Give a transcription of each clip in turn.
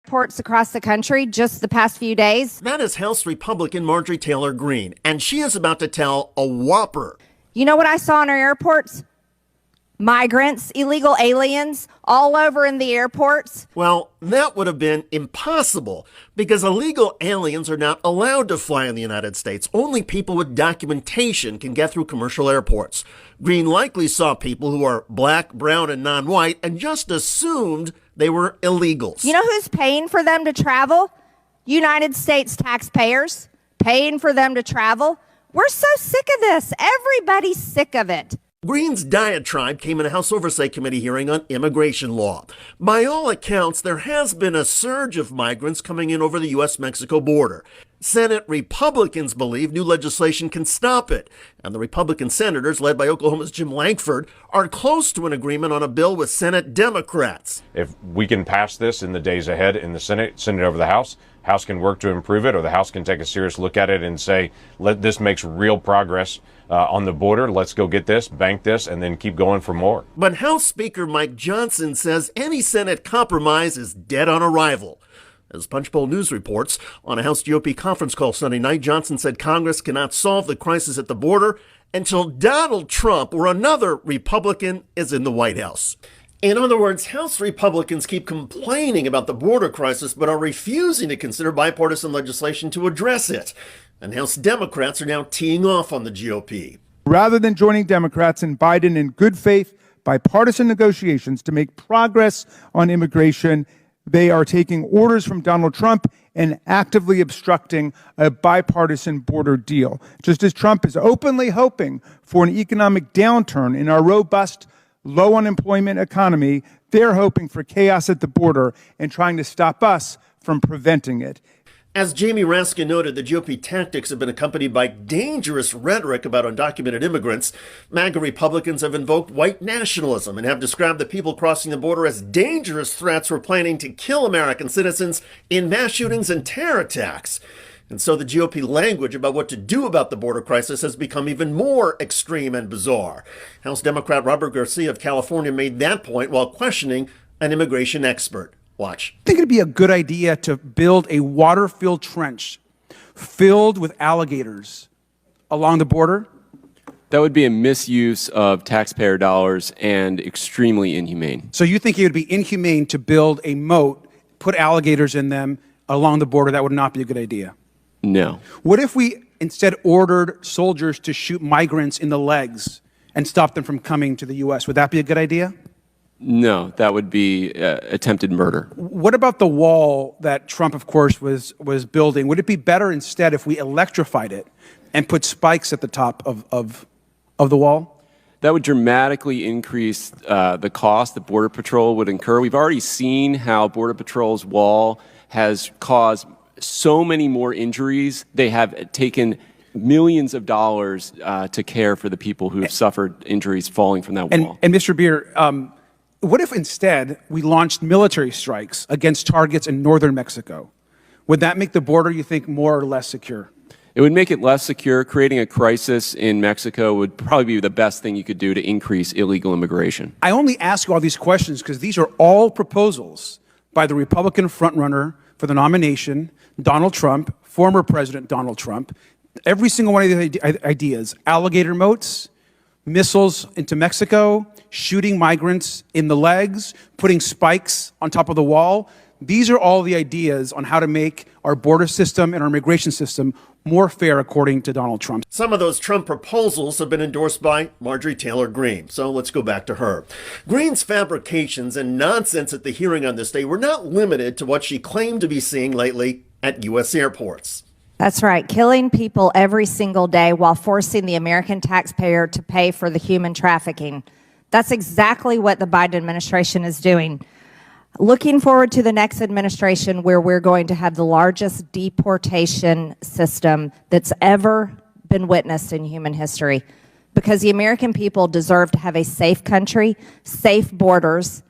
Airports across the country just the past few days. That is House Republican Marjorie Taylor Greene, and she is about to tell a whopper. You know what I saw in our airports? Migrants, illegal aliens, all over in the airports. Well, that would have been impossible because illegal aliens are not allowed to fly in the United States. Only people with documentation can get through commercial airports. Greene likely saw people who are black, brown, and non-white and just assumed they were illegals. You know who's paying for them to travel? United States taxpayers paying for them to travel. We're so sick of this. Everybody's sick of it. Greene's diatribe came in a House Oversight Committee hearing on immigration law. By all accounts, there has been a surge of migrants coming in over the U.S.-Mexico border. Senate Republicans believe new legislation can stop it, and the Republican senators, led by Oklahoma's Jim Lankford, are close to an agreement on a bill with Senate Democrats. If we can pass this in the days ahead in the Senate, send it over the House can work to improve it, or the House can take a serious look at it and say, this makes real progress on the border. Let's go get this, bank this, and then keep going for more. But House Speaker Mike Johnson says any Senate compromise is dead on arrival. As Punchbowl News reports, on a House GOP conference call Sunday night, Johnson said Congress cannot solve the crisis at the border until Donald Trump or another Republican is in the White House. In other words, House Republicans keep complaining about the border crisis but are refusing to consider bipartisan legislation to address it. And House Democrats are now teeing off on the GOP. Rather than joining Democrats and Biden in good faith bipartisan negotiations to make progress on immigration, they are taking orders from Donald Trump and actively obstructing a bipartisan border deal. Just as Trump is openly hoping for an economic downturn in our robust, low unemployment economy, they're hoping for chaos at the border and trying to stop us from preventing it. As Jamie Raskin noted, the GOP tactics have been accompanied by dangerous rhetoric about undocumented immigrants. MAGA Republicans have invoked white nationalism and have described the people crossing the border as dangerous threats who are planning to kill American citizens in mass shootings and terror attacks. And so the GOP language about what to do about the border crisis has become even more extreme and bizarre. House Democrat Robert Garcia of California made that point while questioning an immigration expert. Watch. I think it'd be a good idea to build a water-filled trench filled with alligators along the border. That would be a misuse of taxpayer dollars and extremely inhumane. So you think it would be inhumane to build a moat, put alligators in them along the border? That would not be a good idea. No. What if we instead ordered soldiers to shoot migrants in the legs and stop them from coming to the U.S.? Would that be a good idea? No, that would be attempted murder. What about the wall that Trump, of course, was building? Would it be better instead if we electrified it and put spikes at the top of the wall? That would dramatically increase the cost that Border Patrol would incur. We've already seen how Border Patrol's wall has caused so many more injuries. They have taken millions of dollars to care for the people who have suffered injuries falling from that wall. And Mr. Beer, what if instead we launched military strikes against targets in northern Mexico? Would that make the border, you think, more or less secure? It would make it less secure. Creating a crisis in Mexico would probably be the best thing you could do to increase illegal immigration. I only ask you all these questions because these are all proposals by the Republican frontrunner for the nomination, Donald Trump, former President Donald Trump. Every single one of these ideas, alligator moats, missiles into Mexico, shooting migrants in the legs, putting spikes on top of the wall. These are all the ideas on how to make our border system and our immigration system more fair, according to Donald Trump. Some of those Trump proposals have been endorsed by Marjorie Taylor Greene. So let's go back to her. Greene's fabrications and nonsense at the hearing on this day were not limited to what she claimed to be seeing lately at U.S. airports. That's right, killing people every single day while forcing the American taxpayer to pay for the human trafficking. That's exactly what the Biden administration is doing. Looking forward to the next administration where we're going to have the largest deportation system that's ever been witnessed in human history, because the American people deserve to have a safe country, safe borders,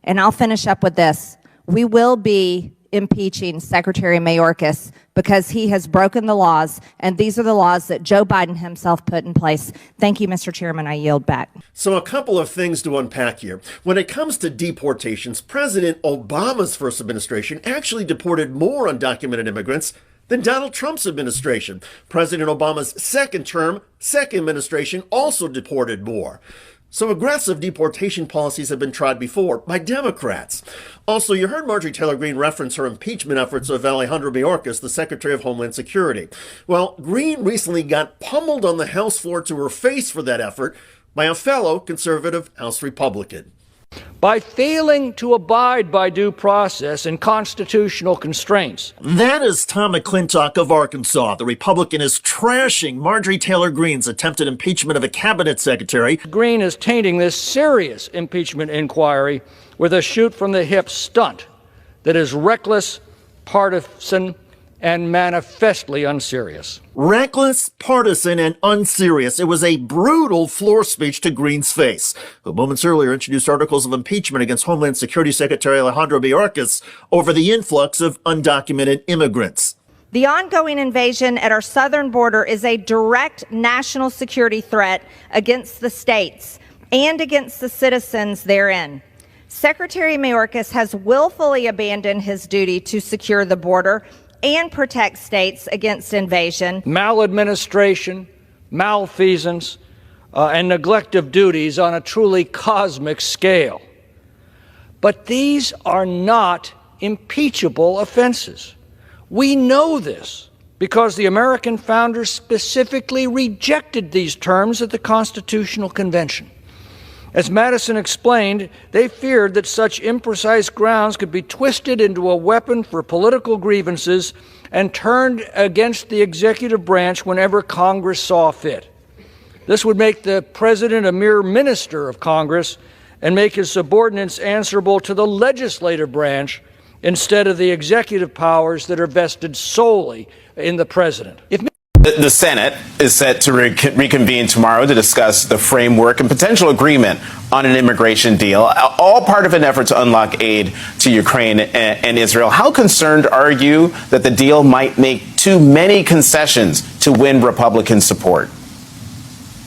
and I'll finish up with this. We will be impeaching Secretary Mayorkas because he has broken the laws, and these are the laws that Joe Biden himself put in place. Thank you, Mr. Chairman. I yield back. So a couple of things to unpack here. When it comes to deportations, President Obama's first administration actually deported more undocumented immigrants than Donald Trump's administration. President Obama's second term, second administration also deported more. So aggressive deportation policies have been tried before by Democrats. Also, you heard Marjorie Taylor Greene reference her impeachment efforts of Alejandro Mayorkas, the Secretary of Homeland Security. Well, Greene recently got pummeled on the House floor to her face for that effort by a fellow conservative House Republican. By failing to abide by due process and constitutional constraints. That is Tom McClintock of Arkansas. The Republican is trashing Marjorie Taylor Greene's attempted impeachment of a cabinet secretary. Greene is tainting this serious impeachment inquiry with a shoot-from-the-hip stunt that is reckless, partisan, and manifestly unserious. Reckless, partisan, and unserious. It was a brutal floor speech to Greene's face, who moments earlier introduced articles of impeachment against Homeland Security Secretary Alejandro Mayorkas over the influx of undocumented immigrants. The ongoing invasion at our southern border is a direct national security threat against the states and against the citizens therein. Secretary Mayorkas has willfully abandoned his duty to secure the border and protect states against invasion. Maladministration, malfeasance, and neglect of duties on a truly cosmic scale. But these are not impeachable offenses. We know this because the American founders specifically rejected these terms at the Constitutional Convention. As Madison explained, they feared that such imprecise grounds could be twisted into a weapon for political grievances and turned against the executive branch whenever Congress saw fit. This would make the president a mere minister of Congress and make his subordinates answerable to the legislative branch instead of the executive powers that are vested solely in the president. The Senate is set to reconvene tomorrow to discuss the framework and potential agreement on an immigration deal, all part of an effort to unlock aid to Ukraine and Israel. How concerned are you that the deal might make too many concessions to win Republican support?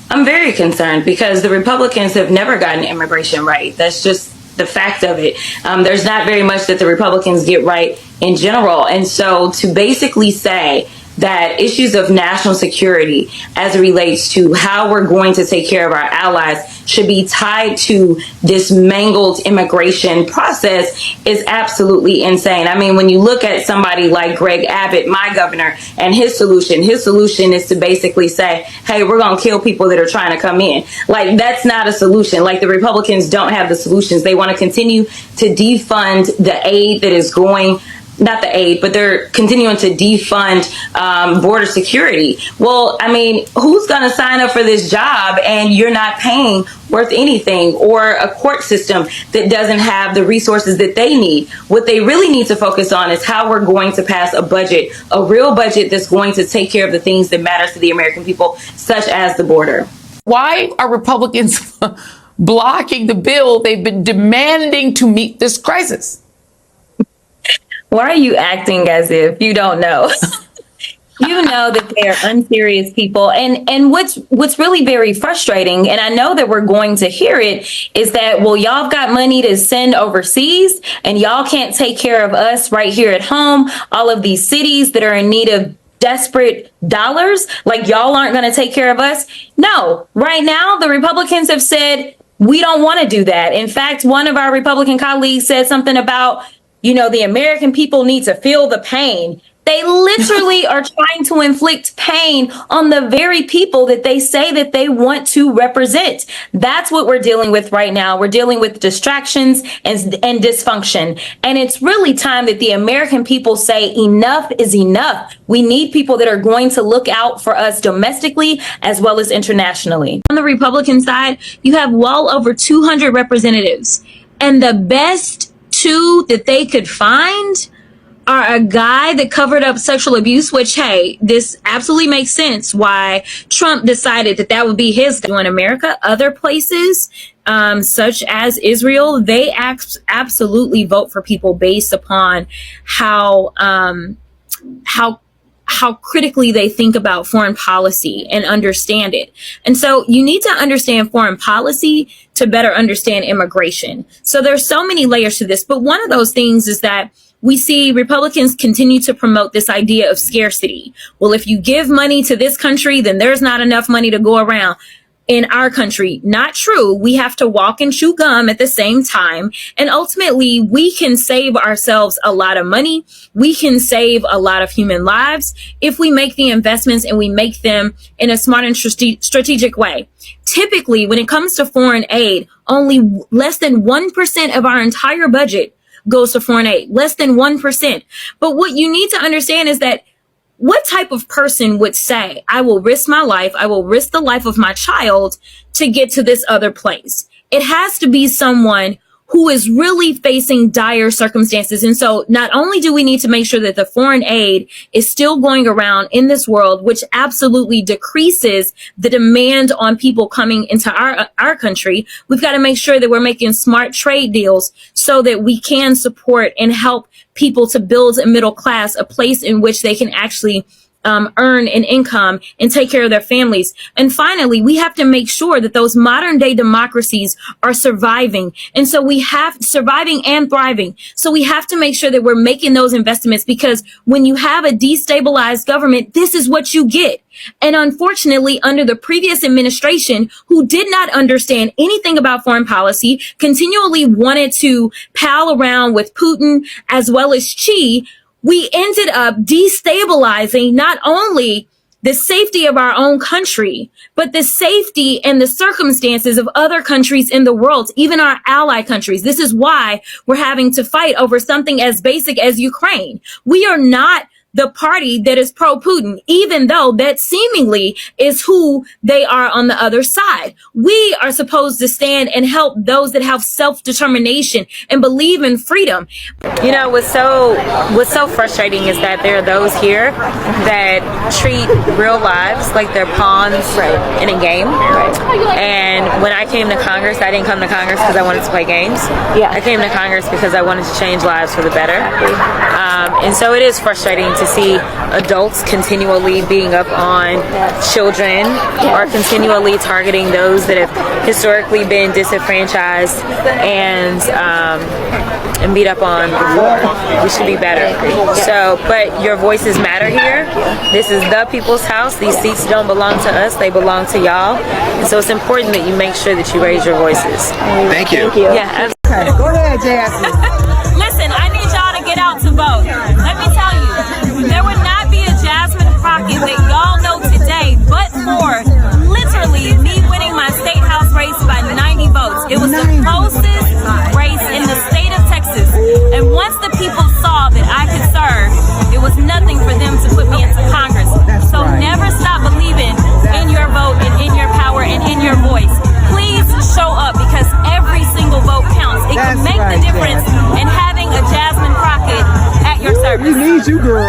I'm very concerned because the Republicans have never gotten immigration right. That's just the fact of it. There's not very much that the Republicans get right in general. And so to basically say that issues of national security as it relates to how we're going to take care of our allies should be tied to this mangled immigration process is absolutely insane. I mean, when you look at somebody like Greg Abbott, my governor, and his solution is to basically say, hey, we're going to kill people that are trying to come in. Like, that's not a solution. Like, the Republicans don't have the solutions. They want to continue to defund the aid that is going, not the aid, but they're continuing to defund border security. Well, I mean, who's going to sign up for this job and you're not paying worth anything, or a court system that doesn't have the resources that they need? What they really need to focus on is how we're going to pass a budget, a real budget that's going to take care of the things that matter to the American people, such as the border. Why are Republicans blocking the bill they've been demanding to meet this crisis? Why are you acting as if you don't know? You know that they are unserious people. And what's really very frustrating, and I know that we're going to hear it, is that, well, y'all have got money to send overseas and y'all can't take care of us right here at home. All of these cities that are in need of desperate dollars, like y'all aren't going to take care of us. No, right now, the Republicans have said, we don't want to do that. In fact, one of our Republican colleagues said something about, you know, the American people need to feel the pain. They literally are trying to inflict pain on the very people that they say that they want to represent. That's what we're dealing with right now. We're dealing with distractions and dysfunction. And it's really time that the American people say enough is enough. We need people that are going to look out for us domestically as well as internationally. On the Republican side, you have well over 200 representatives, and the best two that they could find are a guy that covered up sexual abuse, which, hey, this absolutely makes sense why Trump decided that that would be his in America. Other places, such as Israel, they absolutely vote for people based upon how critically they think about foreign policy and understand it. And so you need to understand foreign policy to better understand immigration. So there's so many layers to this, but one of those things is that we see Republicans continue to promote this idea of scarcity. Well, if you give money to this country, then there's not enough money to go around. In our country, not true. We have to walk and chew gum at the same time. And ultimately, we can save ourselves a lot of money. We can save a lot of human lives if we make the investments and we make them in a smart and strategic way. Typically, when it comes to foreign aid, only less than 1% of our entire budget goes to foreign aid, less than 1%. But what you need to understand is that what type of person would say, I will risk my life, I will risk the life of my child to get to this other place? It has to be someone who is really facing dire circumstances. And so not only do we need to make sure that the foreign aid is still going around in this world, which absolutely decreases the demand on people coming into our country, we've got to make sure that we're making smart trade deals so that we can support and help people to build a middle class, a place in which they can actually earn an income and take care of their families. And finally, we have to make sure that those modern day democracies are surviving. And so we have surviving and thriving. So we have to make sure that we're making those investments, because when you have a destabilized government, this is what you get. And unfortunately, under the previous administration, who did not understand anything about foreign policy, continually wanted to pal around with Putin as well as Xi, we ended up destabilizing not only the safety of our own country, but the safety and the circumstances of other countries in the world, even our ally countries. This is why we're having to fight over something as basic as Ukraine. We are not the party that is pro-Putin, even though that seemingly is who they are on the other side. We are supposed to stand and help those that have self-determination and believe in freedom. You know, what's so frustrating is that there are those here that treat real lives like they're pawns in a game. And when I came to Congress, I didn't come to Congress because I wanted to play games. I came to Congress because I wanted to change lives for the better. And so it is frustrating to see adults continually being up on children or continually targeting those that have historically been disenfranchised and beat up on before. We should be better. So, but your voices matter here. This is the people's house. These seats don't belong to us. They belong to y'all. And so it's important that you make sure that you raise your voices. Thank you. Yeah, absolutely. Go ahead, Jasmine. Listen, I need y'all to get out to vote. Let me tell you, there would not be a Jasmine Crockett that y'all know today, but for literally me winning my state house race by 90 votes. It was the closest race in the state of Texas. And once the people saw that I could serve, it was nothing for them to put me into Congress. So never stop believing in your vote and in your power and in your voice. Please show up, because every single vote counts. It can make the difference in having a Jasmine Crockett at your service. We need you, girl.